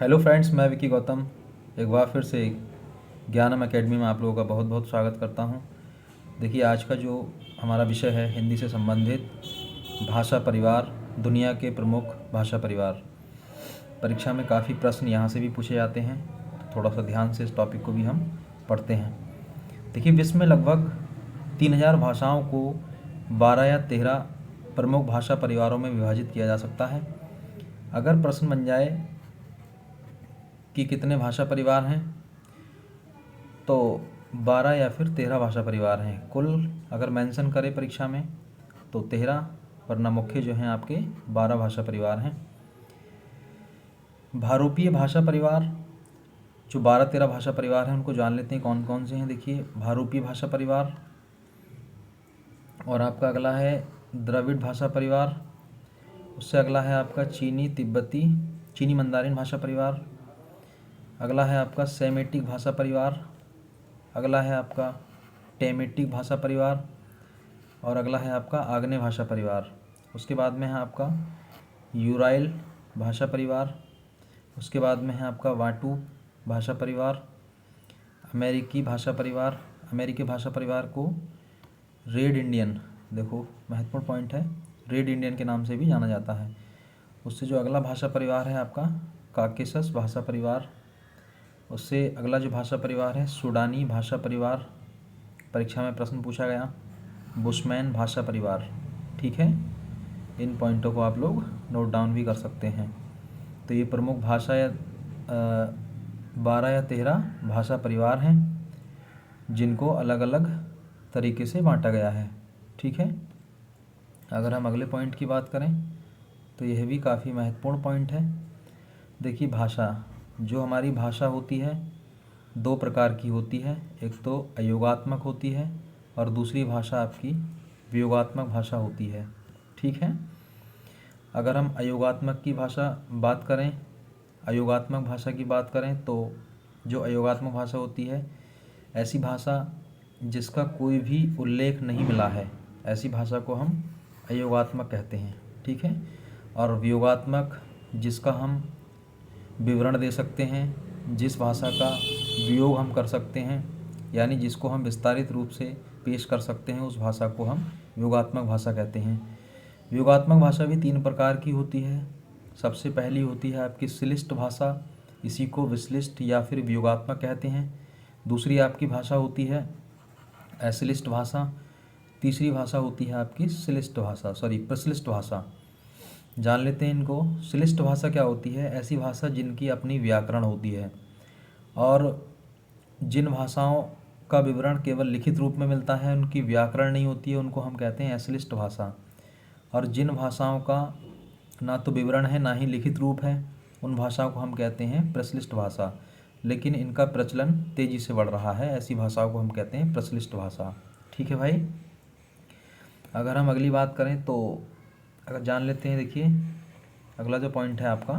Hello friends, मैं विकी गौतम एक बार फिर से ज्ञानम एकेडमी में आप लोगों का बहुत बहुत स्वागत करता हूं। देखिए, आज का जो हमारा विषय है हिंदी से संबंधित भाषा परिवार, दुनिया के प्रमुख भाषा परिवार। परीक्षा में काफ़ी प्रश्न यहाँ से भी पूछे जाते हैं, तो थोड़ा सा ध्यान से इस टॉपिक को भी हम पढ़ते हैं। देखिए, विश्व में लगभग 3000 भाषाओं को 12 या 13 प्रमुख भाषा परिवारों में विभाजित किया जा सकता है। अगर प्रश्न बन जाए कि कितने भाषा परिवार हैं, तो 12 या फिर 13 भाषा परिवार हैं। कुल अगर मेंशन करें परीक्षा में तो 13, वरना मुख्य जो हैं आपके 12 भाषा परिवार हैं। भारोपीय भाषा परिवार, जो 12-13 भाषा परिवार हैं, उनको जान लेते हैं कौन कौन से हैं। देखिए, भारोपीय भाषा परिवार, और आपका अगला है द्रविड़ भाषा परिवार। उससे अगला है आपका चीनी मंदारिन भाषा परिवार। अगला है आपका सेमेटिक भाषा परिवार। अगला है आपका टेमेटिक भाषा परिवार, और अगला है आपका आग्नेय भाषा परिवार। उसके बाद में है आपका यूराइल भाषा परिवार। उसके बाद में है आपका वाटू भाषा परिवार। अमेरिकी भाषा परिवार को रेड इंडियन, देखो महत्वपूर्ण पॉइंट है, रेड इंडियन के नाम से भी जाना जाता है। उससे जो अगला भाषा परिवार है आपका काकेशस भाषा परिवार। उससे अगला जो भाषा परिवार है सूडानी भाषा परिवार, परीक्षा में प्रश्न पूछा गया। बुशमैन भाषा परिवार। ठीक है, इन पॉइंटों को आप लोग नोट डाउन भी कर सकते हैं। तो ये प्रमुख भाषा या 12 या 13 भाषा परिवार हैं, जिनको अलग अलग तरीके से बांटा गया है। ठीक है, अगर हम अगले पॉइंट की बात करें तो यह भी काफ़ी महत्वपूर्ण पॉइंट है। देखिए, भाषा, जो हमारी भाषा होती है 2 प्रकार की होती है। एक तो अयोगात्मक होती है और दूसरी भाषा आपकी वियोगात्मक भाषा होती है। ठीक है, अगर हम अयोगात्मक की बात करें तो जो अयोगात्मक भाषा होती है, ऐसी भाषा जिसका कोई भी उल्लेख नहीं मिला है, ऐसी भाषा को हम अयोगात्मक कहते हैं। ठीक है, और वियोगात्मक, जिसका हम विवरण दे सकते हैं, जिस भाषा का वियोग हम कर सकते हैं, यानी जिसको हम विस्तारित रूप से पेश कर सकते हैं, उस भाषा को हम वियोगात्मक भाषा कहते हैं। वियोगात्मक भाषा भी 3 प्रकार की होती है। सबसे पहली होती है आपकी श्लिष्ट भाषा, इसी को विश्लिष्ट या फिर वियोगात्मक कहते हैं। दूसरी आपकी भाषा होती है अश्लिष्ट भाषा। तीसरी भाषा होती है आपकी प्रश्लिष्ट भाषा। जान लेते हैं इनको। श्लिष्ट भाषा क्या होती है? ऐसी भाषा जिनकी अपनी व्याकरण होती है, और जिन भाषाओं का विवरण केवल लिखित रूप में मिलता है, उनकी व्याकरण नहीं होती है, उनको हम कहते हैं अश्लिष्ट भाषा। और जिन भाषाओं का ना तो विवरण है ना ही लिखित रूप है, उन भाषाओं को हम कहते हैं प्रश्लिष्ट भाषा, लेकिन इनका प्रचलन तेज़ी से बढ़ रहा है, ऐसी भाषाओं को हम कहते हैं प्रश्लिष्ट भाषा। ठीक है भाई, अगर हम अगली बात करें तो अगर जान लेते हैं, देखिए अगला जो पॉइंट है आपका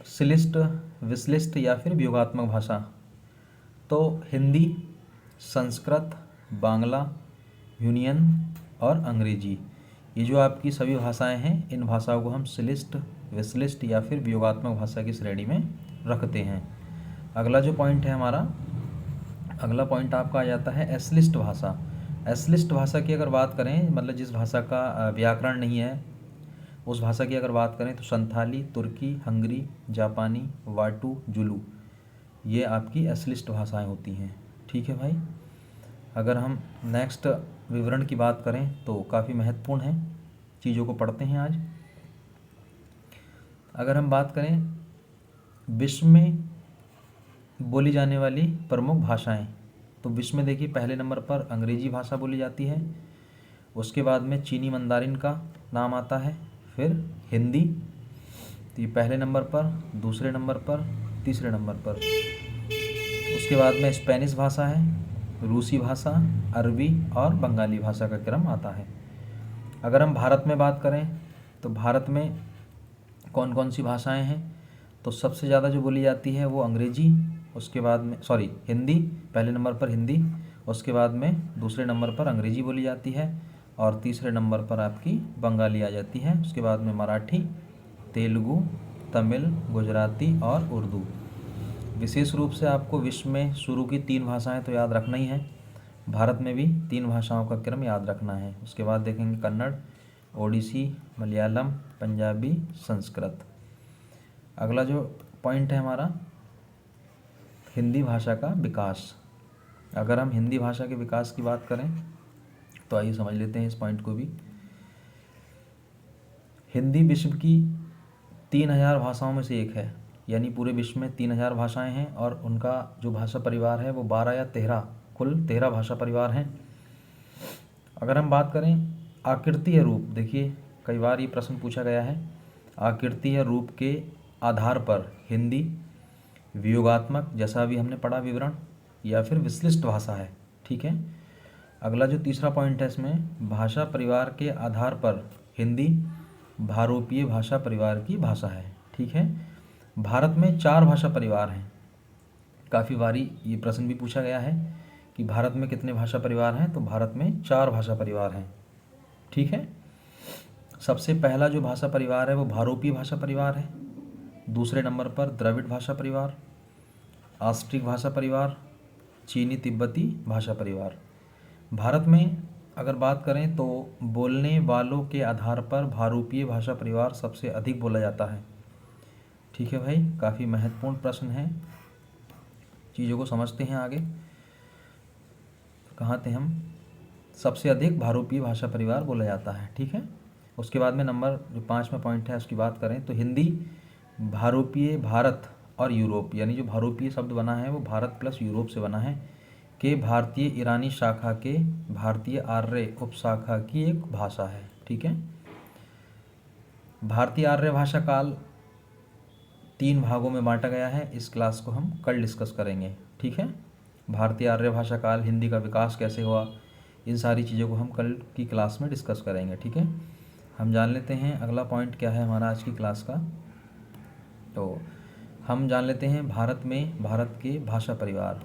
श्लिष्ट, विश्लिष्ट या फिर वियोगात्मक भाषा। तो हिंदी, संस्कृत, बांग्ला, यूनियन और अंग्रेजी, ये जो आपकी सभी भाषाएं हैं, इन भाषाओं को हम श्लिष्ट, विश्लिष्ट या फिर वियोगात्मक भाषा की श्रेणी में रखते हैं। अगला जो पॉइंट है हमारा, अगला पॉइंट आपका आ जाता है अश्लिष्ट भाषा। अश्लिष्ट भाषा की अगर बात करें, मतलब जिस भाषा का व्याकरण नहीं है, उस भाषा की अगर बात करें तो संथाली, तुर्की, हंगरी, जापानी, वाटू, जुलू, ये आपकी अश्लिष्ट भाषाएं होती हैं। ठीक है भाई, अगर हम नेक्स्ट विवरण की बात करें तो काफ़ी महत्वपूर्ण है, चीज़ों को पढ़ते हैं आज। अगर हम बात करें विश्व में बोली जाने वाली प्रमुख भाषाएं, तो विश्व में देखिए पहले नंबर पर अंग्रेजी भाषा बोली जाती है। उसके बाद में चीनी मंदारिन का नाम आता है, फिर हिंदी, तो ये पहले नंबर पर, दूसरे नंबर पर, तीसरे नंबर पर। उसके बाद में स्पेनिश भाषा है, रूसी भाषा, अरबी और बंगाली भाषा का क्रम आता है। अगर हम भारत में बात करें तो भारत में कौन कौन सी भाषाएं हैं, तो सबसे ज़्यादा जो बोली जाती है वो अंग्रेजी, उसके बाद में हिंदी, पहले नंबर पर हिंदी, उसके बाद में दूसरे नंबर पर अंग्रेजी बोली जाती है, और तीसरे नंबर पर आपकी बंगाली आ जाती है। उसके बाद में मराठी, तेलुगु, तमिल, गुजराती और उर्दू। विशेष रूप से आपको विश्व में शुरू की 3 भाषाएं तो याद रखना ही है, भारत में भी 3 भाषाओं का क्रम याद रखना है। उसके बाद देखेंगे कन्नड़, ओडिसी, मलयालम, पंजाबी, संस्कृत। अगला जो पॉइंट है हमारा हिंदी भाषा का विकास। अगर हम हिंदी भाषा के विकास की बात करें तो आइए समझ लेते हैं इस पॉइंट को भी। हिंदी विश्व की 3000 भाषाओं में से एक है, यानी पूरे विश्व में 3000 भाषाएं हैं और उनका जो भाषा परिवार है वो 12 या 13, कुल 13 भाषा परिवार हैं। अगर हम बात करें आकृति या रूप, देखिए कई बार ये प्रश्न पूछा गया है, आकृति या रूप के आधार पर हिंदी वियोगात्मक, जैसा अभी हमने पढ़ा विवरण, या फिर विश्लिष्ट भाषा है। ठीक है। अगला जो तीसरा पॉइंट है इसमें, भाषा परिवार के आधार पर हिंदी भारोपीय भाषा परिवार की भाषा है। ठीक है। भारत में 4 भाषा परिवार हैं। काफ़ी बारी ये प्रश्न भी पूछा गया है कि भारत में कितने भाषा परिवार हैं, तो भारत में 4 भाषा परिवार हैं। ठीक है। सबसे पहला जो भाषा परिवार है वो भारोपीय भाषा परिवार है, दूसरे नंबर पर द्रविड़ भाषा परिवार, ऑस्ट्रिक भाषा परिवार, चीनी तिब्बती भाषा परिवार। भारत में अगर बात करें तो बोलने वालों के आधार पर भारोपीय भाषा परिवार सबसे अधिक बोला जाता है। ठीक है भाई, काफ़ी महत्वपूर्ण प्रश्न है, चीज़ों को समझते हैं आगे। कहाँ थे हम? सबसे अधिक भारोपीय भाषा परिवार बोला जाता है। ठीक है। उसके बाद में नंबर जो 5वां पॉइंट है उसकी बात करें तो हिंदी भारोपीय भारत और यूरोप, यानी जो भारोपीय शब्द बना है वो भारत प्लस यूरोप से बना है, के भारतीय ईरानी शाखा के भारतीय आर्य उपशाखा की एक भाषा है। ठीक है। भारतीय आर्य भाषा काल 3 भागों में बांटा गया है, इस क्लास को हम कल डिस्कस करेंगे। ठीक है। भारतीय आर्य भाषा काल, हिंदी का विकास कैसे हुआ, इन सारी चीज़ों को हम कल की क्लास में डिस्कस करेंगे। ठीक है। हम जान लेते हैं अगला पॉइंट क्या है हमारा आज की क्लास का। तो हम जान लेते हैं भारत में भारत के भाषा परिवार।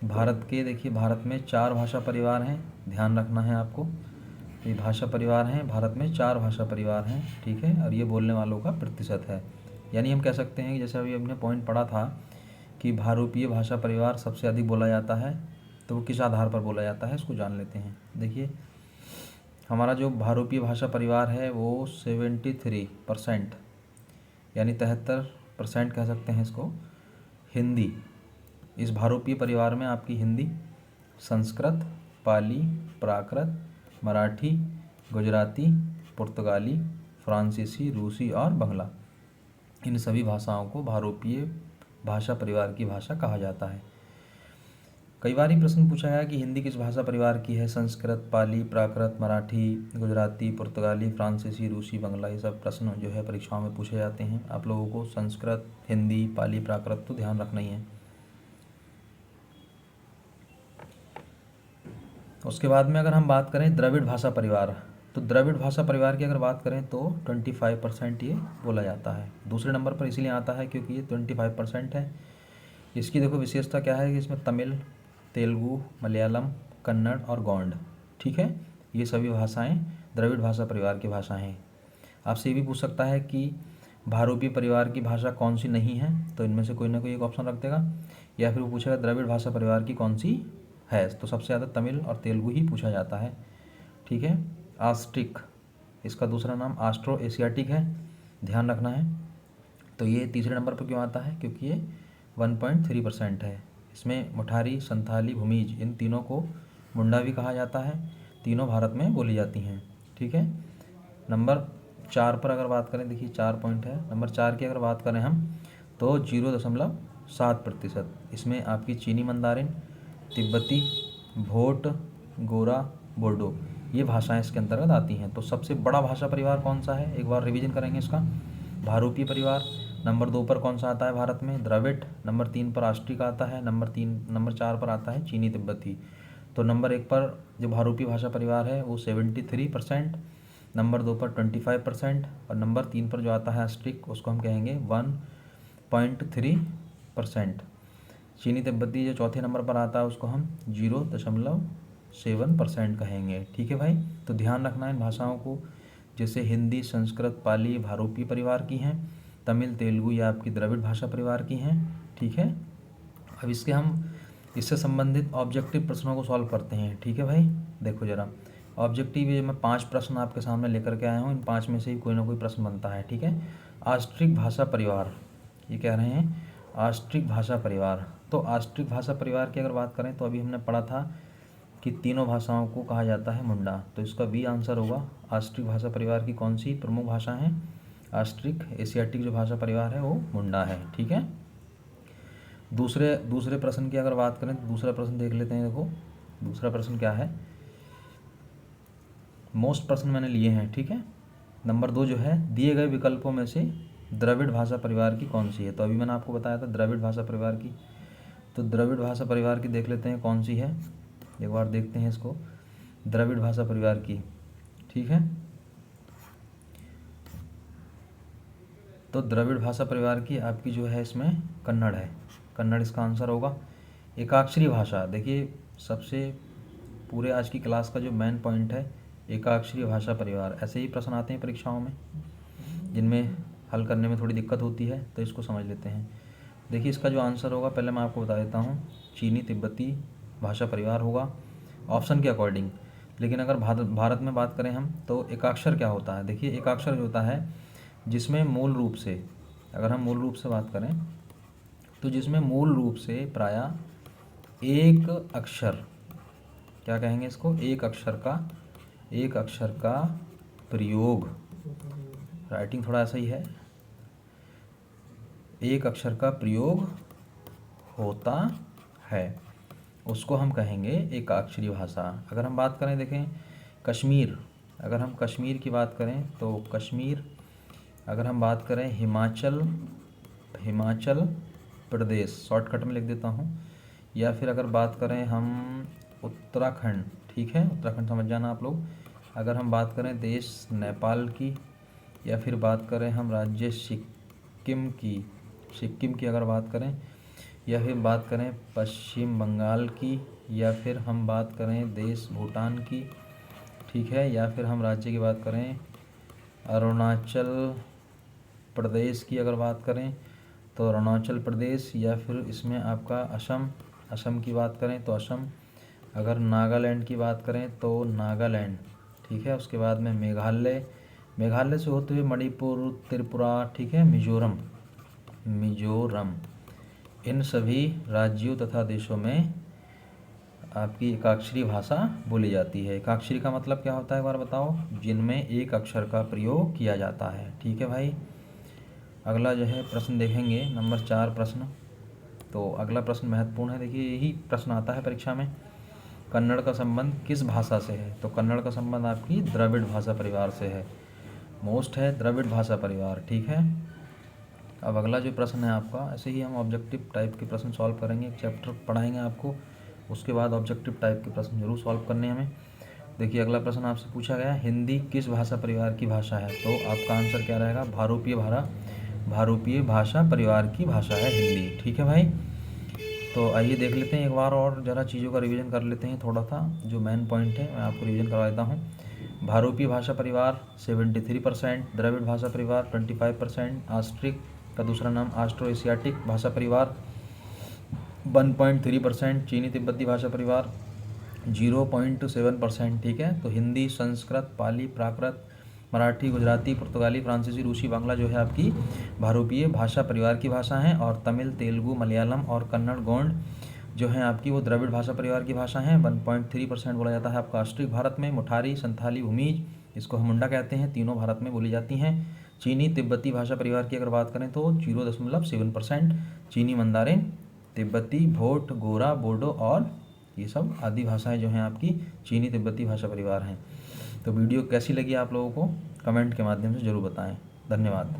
भारत के देखिए भारत में 4 भाषा परिवार हैं, ध्यान रखना है आपको। ये भाषा परिवार हैं, भारत में 4 भाषा परिवार हैं। ठीक है। और ये बोलने वालों का प्रतिशत है, यानी हम कह सकते हैं कि जैसे अभी हमने पॉइंट पढ़ा था कि भारोपीय भाषा परिवार सबसे अधिक बोला जाता है, तो वो किस आधार पर बोला जाता है इसको जान लेते हैं। देखिए हमारा जो भारोपीय भाषा परिवार है वो 73%, यानी 73% कह सकते हैं इसको, हिंदी। इस भारोपीय परिवार में आपकी हिंदी, संस्कृत, पाली, प्राकृत, मराठी, गुजराती, पुर्तगाली, फ्रांसीसी, रूसी और बंगला, इन सभी भाषाओं को भारोपीय भाषा परिवार की भाषा कहा जाता है। कई बार ही प्रश्न पूछा गया कि हिंदी किस भाषा परिवार की है, संस्कृत, पाली, प्राकृत, मराठी, गुजराती, पुर्तगाली, फ्रांसीसी, रूसी, बंगला, ये सब प्रश्न जो है परीक्षाओं में पूछे जाते हैं। आप लोगों को संस्कृत, हिंदी, पाली, प्राकृत तो ध्यान रखना ही है। उसके बाद में अगर हम बात करें द्रविड़ भाषा परिवार, तो द्रविड़ भाषा परिवार की अगर बात करें तो 25% ये बोला जाता है। दूसरे नंबर पर इसीलिए आता है क्योंकि ये 25% है। इसकी देखो विशेषता क्या है कि इसमें तमिल, तेलुगु, मलयालम, कन्नड़ और गोंड, ठीक है, ये सभी भाषाएं द्रविड़ भाषा परिवार की भाषाएं हैं। आपसे ये भी पूछ सकता है कि भारोपीय परिवार की भाषा कौन सी नहीं है, तो इनमें से कोई ना कोई एक ऑप्शन रख देगा, या फिर वो पूछेगा द्रविड़ भाषा परिवार की कौन सी है, तो सबसे ज़्यादा तमिल और तेलुगु ही पूछा जाता है। ठीक है। ऑस्ट्रिक, इसका दूसरा नाम ऑस्ट्रो एशियाटिक है, ध्यान रखना है। तो ये तीसरे नंबर पर क्यों आता है, क्योंकि ये 1.3% है। इसमें मुठारी, संथाली, भूमिज, इन तीनों को मुंडा भी कहा जाता है, तीनों भारत में बोली जाती हैं। ठीक है। नंबर 4 पर अगर बात करें, देखिए 4 पॉइंट है, नंबर 4 की अगर बात करें हम तो 0.7%, इसमें आपकी चीनी मंदारिन, तिब्बती, भोट, गोरा, बोडो, ये भाषाएं इसके अंतर्गत आती हैं। तो सबसे बड़ा भाषा परिवार कौन सा है, एक बार रिवीजन करेंगे इसका, भारोपीय परिवार। नंबर 2 पर कौन सा आता है भारत में, द्रविड़। नंबर 3 पर ऑस्ट्रिक आता है। नंबर 4 पर आता है चीनी तिब्बती। तो नंबर 1 पर जो भारोपीय भाषा परिवार है वो 73%, नंबर 2 पर 25%, और नंबर 3 पर जो आता है ऑस्ट्रिक उसको हम कहेंगे 1.3%। चीनी तिब्बती जो चौथे नंबर पर आता है उसको हम 0.7% कहेंगे। ठीक है भाई। तो ध्यान रखना है इन भाषाओं को, जैसे हिंदी, संस्कृत, पाली भारोपीय परिवार की हैं, तमिल, तेलुगु ये आपकी द्रविड़ भाषा परिवार की हैं। ठीक है, अब इससे संबंधित ऑब्जेक्टिव प्रश्नों को सॉल्व करते हैं। ठीक है भाई, देखो ज़रा ऑब्जेक्टिव ये मैं 5 प्रश्न आपके सामने लेकर के आया हूँ। इन 5 में से ही कोई ना कोई प्रश्न बनता है। ठीक है, ऑस्ट्रिक भाषा परिवार, ये कह रहे हैं ऑस्ट्रिक भाषा परिवार। तो ऑस्ट्रिक भाषा परिवार की अगर बात करें तो अभी हमने पढ़ा था कि तीनों भाषाओं को कहा जाता है मुंडा, तो इसका बी आंसर होगा। ऑस्ट्रिक भाषा परिवार की कौन सी प्रमुख भाषा है? ऑस्ट्रिक एशियाटिक जो भाषा परिवार है वो मुंडा है। ठीक है, दूसरे प्रश्न की अगर बात करें तो दूसरा प्रश्न देख लेते हैं। देखो दूसरा प्रश्न क्या है, मोस्ट प्रश्न मैंने लिए हैं। ठीक है, नंबर 2 जो है, दिए गए विकल्पों में से द्रविड़ भाषा परिवार की कौन सी है? तो अभी मैंने आपको बताया था द्रविड़ भाषा परिवार की, तो द्रविड़ भाषा परिवार की देख लेते हैं कौन सी है, एक बार देखते हैं इसको, द्रविड़ भाषा परिवार की। ठीक है, तो द्रविड़ भाषा परिवार की आपकी जो है इसमें कन्नड़ है, कन्नड़ इसका आंसर होगा। एकाक्षरी भाषा, देखिए सबसे पूरे आज की क्लास का जो मेन पॉइंट है एकाक्षरी भाषा परिवार। ऐसे ही प्रश्न आते हैं परीक्षाओं में जिनमें हल करने में थोड़ी दिक्कत होती है, तो इसको समझ लेते हैं। देखिए इसका जो आंसर होगा पहले मैं आपको बता देता हूँ, चीनी तिब्बती भाषा परिवार होगा ऑप्शन के अकॉर्डिंग। लेकिन अगर भारत में बात करें हम तो एकाक्षर क्या होता है? देखिए एकाक्षर जो होता है जिसमें मूल रूप से, अगर हम मूल रूप से बात करें तो जिसमें मूल रूप से प्रायः एक अक्षर, क्या कहेंगे इसको, एक अक्षर का प्रयोग, राइटिंग थोड़ा ऐसा ही है, एक अक्षर का प्रयोग होता है, उसको हम कहेंगे एकाक्षरी भाषा। अगर हम बात करें, देखें कश्मीर, अगर हम कश्मीर की बात करें तो कश्मीर, अगर हम बात करें हिमाचल प्रदेश, शॉर्टकट में लिख देता हूँ, या फिर अगर बात करें हम उत्तराखंड, ठीक है उत्तराखंड समझ जाना आप लोग, अगर हम बात करें देश नेपाल की, या फिर बात करें हम राज्य सिक्किम की अगर बात करें, या फिर बात करें पश्चिम बंगाल की, या फिर हम बात करें देश भूटान की, ठीक है, या फिर हम राज्य की बात करें अरुणाचल प्रदेश की अगर बात करें तो अरुणाचल प्रदेश, या फिर इसमें आपका असम की बात करें तो असम, अगर नागालैंड की बात करें तो नागालैंड, ठीक है, उसके बाद में मेघालय से होते हुए मणिपुर, त्रिपुरा, ठीक है, मिजोरम, इन सभी राज्यों तथा देशों में आपकी एकाक्षरी भाषा बोली जाती है। एकाक्षरी का मतलब क्या होता है एक बार बताओ? जिनमें एक अक्षर का प्रयोग किया जाता है। ठीक है भाई, अगला जो है प्रश्न देखेंगे नंबर 4 प्रश्न। तो अगला प्रश्न महत्वपूर्ण है, देखिए यही प्रश्न आता है परीक्षा में, कन्नड़ का संबंध किस भाषा से है? तो कन्नड़ का संबंध आपकी द्रविड़ भाषा परिवार से है, मोस्ट है द्रविड़ भाषा परिवार। ठीक है, अब अगला जो प्रश्न है आपका, ऐसे ही हम ऑब्जेक्टिव टाइप के प्रश्न सॉल्व करेंगे, एक चैप्टर पढ़ाएंगे आपको, उसके बाद ऑब्जेक्टिव टाइप के प्रश्न जरूर सॉल्व करने हमें। देखिए अगला प्रश्न आपसे पूछा गया, हिंदी किस भाषा परिवार की भाषा है? तो आपका आंसर क्या रहेगा? भारूपीय भाषा परिवार की भाषा है हिंदी। ठीक है भाई, तो आइए देख लेते हैं एक बार और ज़रा चीज़ों का रिवीजन कर लेते हैं, थोड़ा सा जो मेन पॉइंट है मैं आपको रिवीजन करवा देता हूँ। भारूपीय भाषा परिवार 73%, द्रविड़ भाषा परिवार 25%, ऑस्ट्रिक का दूसरा नाम ऑस्ट्रो एशियाटिक भाषा परिवार 1.3%, चीनी तिब्बती भाषा परिवार 0.7%। ठीक है, तो हिंदी, संस्कृत, पाली, प्राकृत, मराठी, गुजराती, पुर्तगाली, फ्रांसीसी, रूसी, बांग्ला जो है आपकी भारूपीय भाषा परिवार की भाषा हैं, और तमिल, तेलुगु, मलयालम और कन्नड़ गोंड जो हैं आपकी वो द्रविड़ भाषा परिवार की भाषा हैं। 1.3% बोला जाता है आपका ऑस्ट्रिक भारत में, मुठारी, संथाली, भूमिज, इसको हम मुंडा कहते हैं, तीनों भारत में बोली जाती हैं। चीनी तिब्बती भाषा परिवार की अगर बात करें तो 0.7%, चीनी मंदारिन, तिब्बती, भोट, गोरा, बोडो और ये सब आदि भाषाएं जो हैं आपकी चीनी तिब्बती भाषा परिवार हैं। तो वीडियो कैसी लगी आप लोगों को कमेंट के माध्यम से ज़रूर बताएं। धन्यवाद।